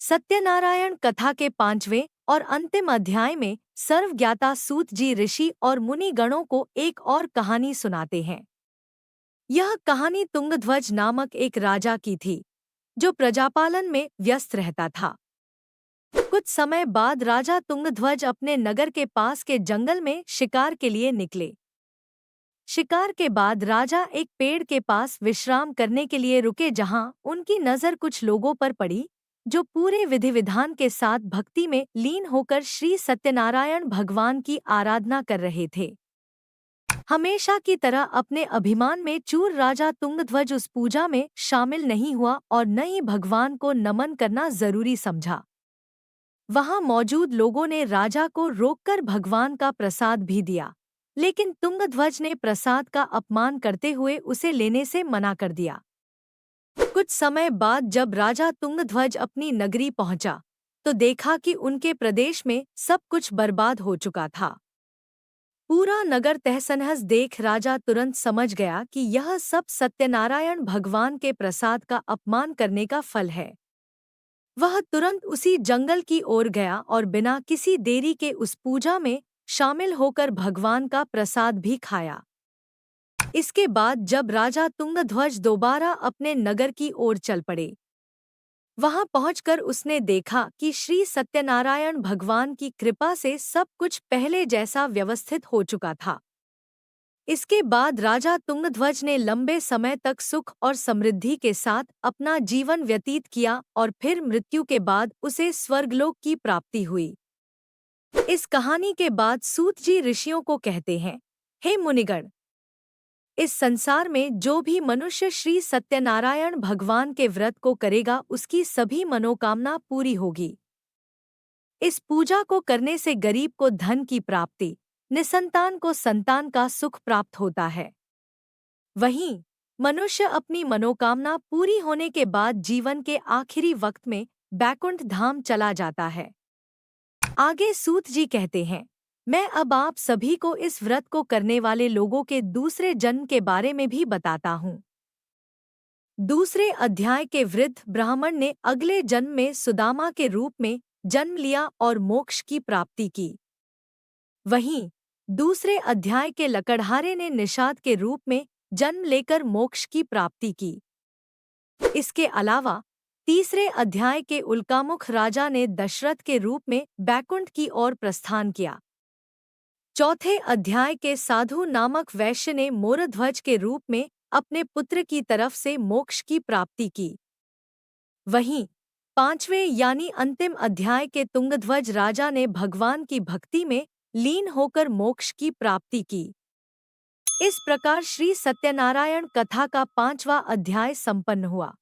सत्यनारायण कथा के 5वें और अंतिम अध्याय में सर्वज्ञाता सूत जी ऋषि और मुनि गणों को एक और कहानी सुनाते हैं। यह कहानी तुंगध्वज नामक एक राजा की थी, जो प्रजापालन में व्यस्त रहता था। कुछ समय बाद राजा तुंगध्वज अपने नगर के पास के जंगल में शिकार के लिए निकले। शिकार के बाद राजा एक पेड़ के पास विश्राम करने के लिए रुके, जहां उनकी नजर कुछ लोगों पर पड़ी जो पूरे विधि विधान के साथ भक्ति में लीन होकर श्री सत्यनारायण भगवान की आराधना कर रहे थे। हमेशा की तरह अपने अभिमान में चूर राजा तुंगध्वज उस पूजा में शामिल नहीं हुआ और न ही भगवान को नमन करना जरूरी समझा। वहां मौजूद लोगों ने राजा को रोककर भगवान का प्रसाद भी दिया, लेकिन तुंगध्वज ने प्रसाद का अपमान करते हुए उसे लेने से मना कर दिया। कुछ समय बाद जब राजा तुंगध्वज अपनी नगरी पहुंचा, तो देखा कि उनके प्रदेश में सब कुछ बर्बाद हो चुका था। पूरा नगर तहस-नहस देख राजा तुरंत समझ गया कि यह सब सत्यनारायण भगवान के प्रसाद का अपमान करने का फल है। वह तुरंत उसी जंगल की ओर गया और बिना किसी देरी के उस पूजा में शामिल होकर भगवान का प्रसाद भी खाया। इसके बाद जब राजा तुंगध्वज दोबारा अपने नगर की ओर चल पड़े, वहां पहुंचकर उसने देखा कि श्री सत्यनारायण भगवान की कृपा से सब कुछ पहले जैसा व्यवस्थित हो चुका था। इसके बाद राजा तुंगध्वज ने लंबे समय तक सुख और समृद्धि के साथ अपना जीवन व्यतीत किया और फिर मृत्यु के बाद उसे स्वर्गलोक की प्राप्ति हुई। इस कहानी के बाद सूत जी ऋषियों को कहते हैं, हे मुनिगण, इस संसार में जो भी मनुष्य श्री सत्यनारायण भगवान के व्रत को करेगा उसकी सभी मनोकामना पूरी होगी। इस पूजा को करने से गरीब को धन की प्राप्ति, निसंतान को संतान का सुख प्राप्त होता है। वहीं मनुष्य अपनी मनोकामना पूरी होने के बाद जीवन के आखिरी वक्त में बैकुंठ धाम चला जाता है। आगे सूत जी कहते हैं, मैं अब आप सभी को इस व्रत को करने वाले लोगों के दूसरे जन्म के बारे में भी बताता हूँ। दूसरे अध्याय के वृद्ध ब्राह्मण ने अगले जन्म में सुदामा के रूप में जन्म लिया और मोक्ष की प्राप्ति की। वहीं दूसरे अध्याय के लकड़हारे ने निषाद के रूप में जन्म लेकर मोक्ष की प्राप्ति की। इसके अलावा तीसरे अध्याय के उल्कामुख राजा ने दशरथ के रूप में बैकुंठ की ओर प्रस्थान किया। चौथे अध्याय के साधु नामक वैश्य ने मोरध्वज के रूप में अपने पुत्र की तरफ से मोक्ष की प्राप्ति की। वहीं पांचवें यानी अंतिम अध्याय के तुंगध्वज राजा ने भगवान की भक्ति में लीन होकर मोक्ष की प्राप्ति की। इस प्रकार श्री सत्यनारायण कथा का 5वां अध्याय संपन्न हुआ।